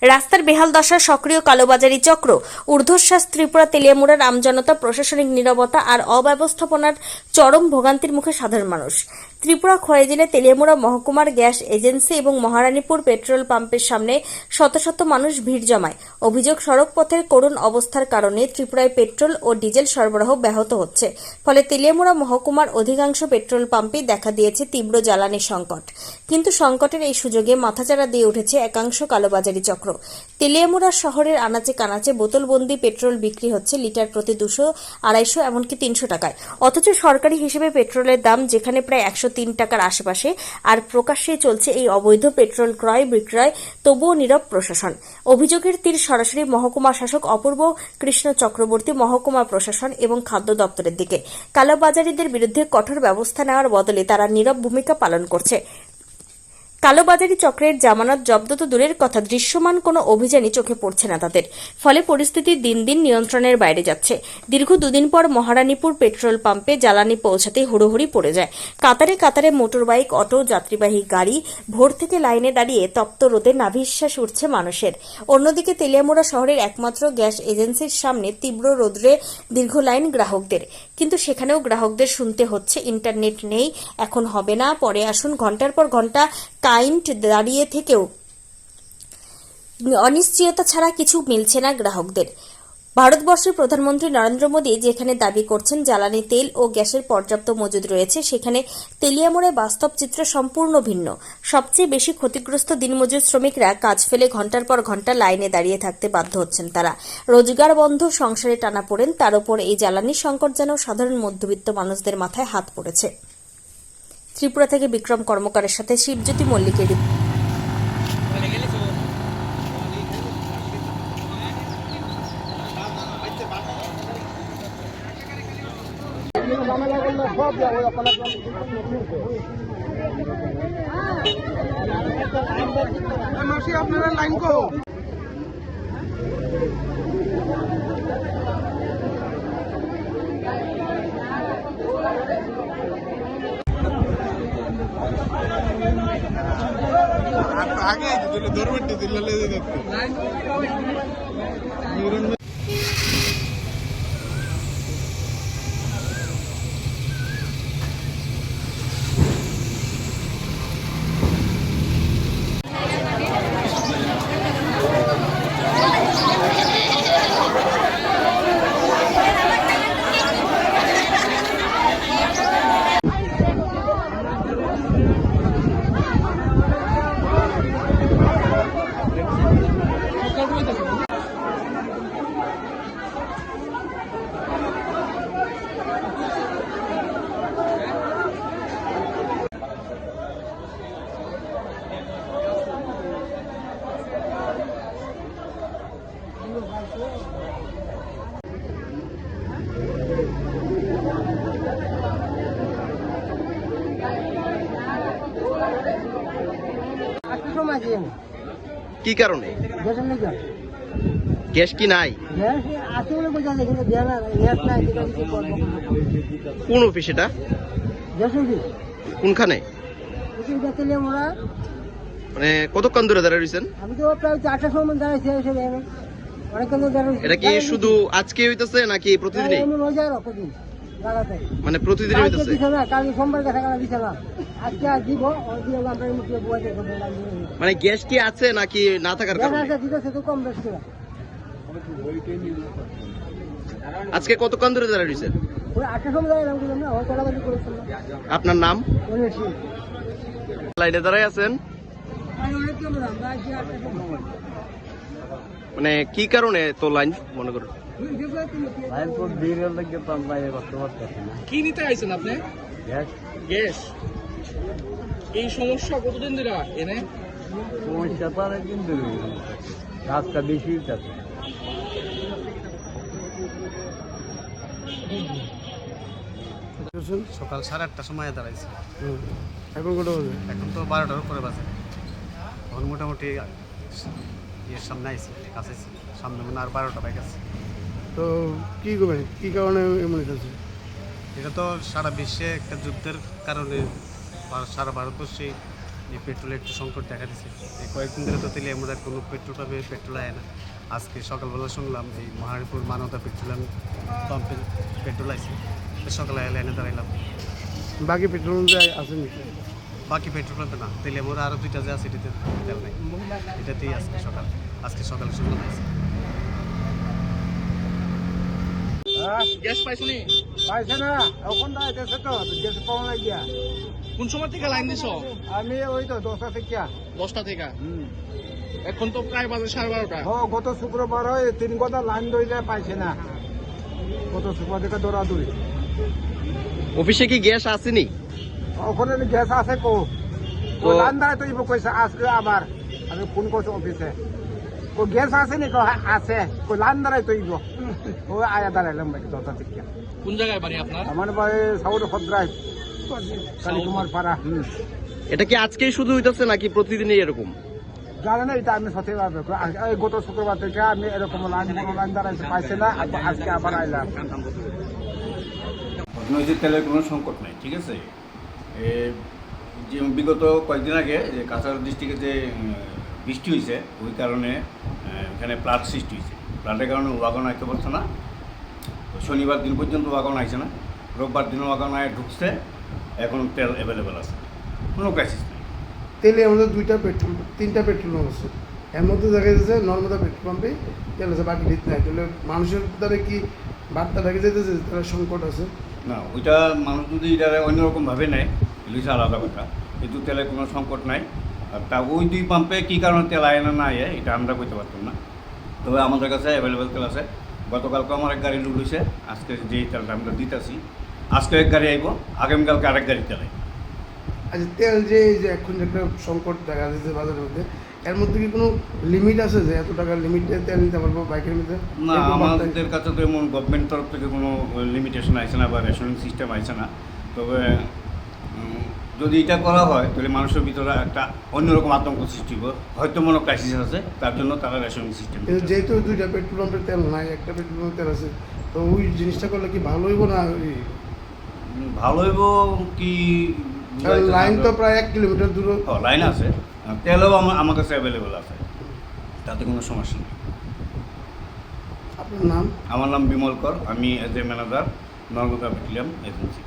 রাস্তার বেহাল দশা, সক্রিয় কালোবাজারি চক্র, ঊর্ধ্বশ্বাস ত্রিপুরা তেলিয়ামুড়ার আমজনতা, প্রশাসনিক নীরবতা আর অব্যবস্থাপনার চরম ভোগান্তির মুখে সাধারণ মানুষ। ত্রিপুরা খোয়াইজেলা তেলিয়ামুড়া মহকুমার গ্যাস এজেন্সি এবং মহারানীপুর পেট্রোল পাম্পের সামনে শত শত মানুষ ভিড় জমায়। অভিযোগ, সড়ক পথের করুণ অবস্থার কারণে ত্রিপুরায় পেট্রোল ও ডিজেল সরবরাহ ব্যাহত হচ্ছে। ফলে তেলিয়ামুড়া মহকুমার অধিকাংশ পেট্রোল পাম্পে দেখা দিয়েছে তীব্র জ্বালানি সংকট। কিন্তু সংকটের এই সুযোগে মাথাচাড়া দিয়ে উঠেছে একাংশ কালোবাজারি চক্র। তেলিয়ামুড়া শহরের আনাচে কানাচে বোতলবন্দি পেট্রোল বিক্রি হচ্ছে লিটার প্রতি 200, 250, এমনকি 300 টাকায়। অথচ সরকারি হিসেবে পেট্রোলের দাম যেখানে প্রায় 103 টাকার আশেপাশে, আর প্রকাশ্যে চলছে এই অবৈধ পেট্রোল ক্রয় বিক্রয়, তবুও নীরব প্রশাসন। অভিযোগের তীর সরাসরি মহকুমা শাসক অপূর্ব কৃষ্ণ চক্রবর্তী, মহকুমা প্রশাসন এবং খাদ্য দপ্তরের দিকে। কালোবাজারিদের বিরুদ্ধে কঠোর ব্যবস্থা নেওয়ার বদলে তারা নীরব ভূমিকা পালন করছে। কালোবাজারি চক্রের জামানত জব্দ তো দূরের কথা, দৃশ্যমান কোনো অভিযানই চোখে পড়ছে না তাদের। ফলে পরিস্থিতি দিন দিন নিয়ন্ত্রণের বাইরে যাচ্ছে। দীর্ঘ দুদিন পর মহারানীপুর পেট্রোল পাম্পে জ্বালানি পৌঁছাতে হুড়োহুড়ি পড়ে যায়। কাতারে কাতারে মোটরবাইক, অটো, যাত্রীবাহী গাড়ি, ভোর থেকে লাইনে দাঁড়িয়ে তপ্ত রোদে নাভিশ্বাস উঠছে মানুষের। অন্যদিকে তেলিয়ামুড়া শহরের একমাত্র গ্যাস এজেন্সির সামনে তীব্র রোদ্রে দীর্ঘ লাইন গ্রাহকদের। কিন্তু সেখানেও গ্রাহকদের শুনতে হচ্ছে ইন্টারনেট নেই, এখন হবে না, পরে আসুন। ঘন্টার পর ঘন্টা কারেন্ট দাঁড়িয়ে থেকেও অনিশ্চয়তা ছাড়া কিছু মিলছে না গ্রাহকদের। ভারতবর্ষের প্রধানমন্ত্রী নরেন্দ্র মোদী যেখানে দাবি করছেন জ্বালানি তেল ও গ্যাসের পর্যাপ্ত মজুদ রয়েছে, সেখানে তেলিয়ামুড়ায় বাস্তব চিত্র সম্পূর্ণ ভিন্ন। সবচেয়ে বেশি ক্ষতিগ্রস্ত দিনমজুর শ্রমিকরা কাজ ফেলে ঘন্টার পর ঘন্টা লাইনে দাঁড়িয়ে থাকতে বাধ্য হচ্ছেন তারা। রোজগার বন্ধ, সংসারে টানাপোড়েন, তার উপর এই জ্বালানি সংকট যেন সাধারণ মধ্যবিত্ত মানুষদের মাথায় হাত পড়েছে। ত্রিপুরা থেকে বিক্রম কর্মকারের সাথে শিবজ্যোতি মল্লিকের। আপনারা লাইন কো आगे दौरबट्टी কি কারণে? গ্যাস কি নাই? কোন অফিস এটা? কোনখানে? মানে কতক্ষণ ধরে দাঁড়িয়ে রয়েছেন? আমি তো প্রায় 4টার সময় দাঁড়াইছি। এটা কি শুধু আজকে হইতেছে নাকি প্রতিদিনই? মানে প্রতিদিন হইতেছে? কালকে সোমবার দেখা গেল দিছে না, আজকে আর দিব। মানে গ্যাস কি আছে নাকি না থাকার কারণে? কম বেশি আজকে কতক্ষণ ধরে দাঁড়িয়ে রয়েছেন? 8টার সময় দাঁড়াইলাম। আপনার নাম? লাইনে দাঁড়াই আছেন মানে কি কারণে তো লাইন মনে করুন? কি নিতে আইছেন আপনি? গ্যাস। এই সমস্যা কতদিন ধরে এনে? সমস্যা তো অনেক দিন ধরে, রাস্তা বেশি আছে। সকাল 8:30টার সময় দাঁড়াইছে। এখন কত বাজে? এখন তো 12টার উপরে বাজে। এখন মোটামুটি ইয়ের সামনে আইছি, কাছে সামনে মনে আর 12টা বাইক আছে। তো কি করবেন, কি কারণে এমন হয়েছে? এটা তো সারা বিশ্বে একটা যুদ্ধের কারণে সারা ভারতবর্ষে এই পেট্রোলে একটু সংকট দেখা দিচ্ছে। এই কয়েকদিন ধরে তো তেলিয়ামুড়ার কোনো পেট্রোল পাম্পে পেট্রোল আয় না। আজকে সকালবেলা শুনলাম এই মহারিপুর মানবতা পেট্রোল পাম্পে পেট্রোল আইছে। সকালে লাইনে দাঁড়াইলাম। বাকি পেট্রোল আছে নাকি? বাকি পেট্রোল পাম্পে না, তেলিয়ামুড়া আরও দুইটা যে আছে এটাতে তেল নেই, এটাতেই আজকে সকালে শুনলাম আছে। গ্যাস পাইছনি? পাইছে না, এখন দাঁড়াইতেছে তো গ্যাস পাওয়া নাই গিয়া। কোন সময় থেকে লাইন দিছ? আমি ওই তো 10টা থেকে। 10টা থেকে। এখন তো প্রায় বাজে 12:30। গত শুক্রবার 3 ঘন্টা লাইন ধরে পাইছে না, গত শুক্রবার থেকে দৌড়াদৌড়ি। অফিসে কি গ্যাস আসেনি? ওখানে গ্যাস আছে কো তো- লাইন দাঁড়াই তো কইছে আজকে আবার আমি ফোন করছি অফিসে, ও গ্যাস আছে নি? আছে, কই লাইন দাঁড়াই তো ও আয়া দাঁড়াইলাম 10টা থেকে। কোন জায়গায় বাড়ি আপনার? আমার বাড়ি সাউথ ভদ্রাই, কালী কুমার পাড়া। এটা কি আজকেই শুধু হইতেছে নাকি প্রতিদিনই এরকম? জানে না, এটা আমি সত্যি ভাবে গত শুক্রবার থেকে আমি এরকম লাইন দাঁড়াইতে পাইছে না, আজকে আবার আইলাম। ঘটনা হয়েছে তেলের কোনো সংকট নেই, ঠিক আছে। যে বিগত কয়েকদিন আগে যে কাছাড় ডিস্ট্রিক্টে যে বৃষ্টি হয়েছে ওই কারণে এখানে প্লাট সৃষ্টি হয়েছে। প্লাটের কারণে ওয়াগন আইতে পারছে না, শনিবার দিন পর্যন্ত ওয়াগন আইছে না, রোববার দিনও ওয়াগন আয় ঢুকছে, এখন তেল অ্যাভেলেবেল আছে, কোনো ক্রাইসিস নেই। তেলে আমাদের 3টা পেট্রোল পাম্প আছে, এর মধ্যে দেখা যাচ্ছে নর্মদা পেট্রোল পাম্পে তেল আছে, বাকি ভিত নাই। তাহলে মানুষের দ্বারা কি বার্তা দেখা যেতেছে তারা সংকট আছে? না, ওইটা মানুষ যদি এটা অন্যরকমভাবে নেয় তাহলে হচ্ছে আলাদা কথা, কিন্তু তেলের কোনো সংকট নাই। আর তা ওই 2 পাম্পে কী কারণে তেল আয় না আয় এটা আমরা কইতে পারতাম না, তবে আমাদের কাছে অ্যাভেলেবেল তেল আছে। গতকালকে আমার এক গাড়ি লুট হয়েছে, আজকে যেই তেলটা আমরা দিতেছি, আজকে এক গাড়ি আইব, আগামীকালকে আরেক গাড়ি তেল আইব। আচ্ছা, তেল যে এই যে এখন যে একটা সংকট দেখা যাচ্ছে বাজারের মধ্যে, এর মধ্যে কি কোনো লিমিট আছে যে এত টাকার লিমিটে তেল নিতে পারবো বাইকের মধ্যে? না, আমাদের কাছে তো এমন গভর্নমেন্ট তরফ থেকে কোনো লিমিটেশন আইছে না বা রেশনিং সিস্টেম আইছে না। তবে যদি এটা করা হয় তাহলে মানুষের ভিতরে একটা অন্যরকম আতঙ্ক সৃষ্টি হবে, হয়তো মনে ক্রাইসিস আছে, তার জন্য তারা রেশনিং সিস্টেম। কিন্তু যেহেতু 2টা পেট্রোল পাম্পের তেল নাই, একটা পেট্রোল পাম্পের তেল আছে, তো ওই জিনিসটা করলে কি ভালো হইব না? ভালো হইব কি, লাইন তো প্রায় 1 কিলোমিটার দূর। লাইন আছে, তেলও আমার কাছে অ্যাভেলেবেল আছে, তাতে কোনো সমস্যা নেই। আপনার নাম? আমার নাম বিমল কর, আমি as a manager Narmada petroleum agency.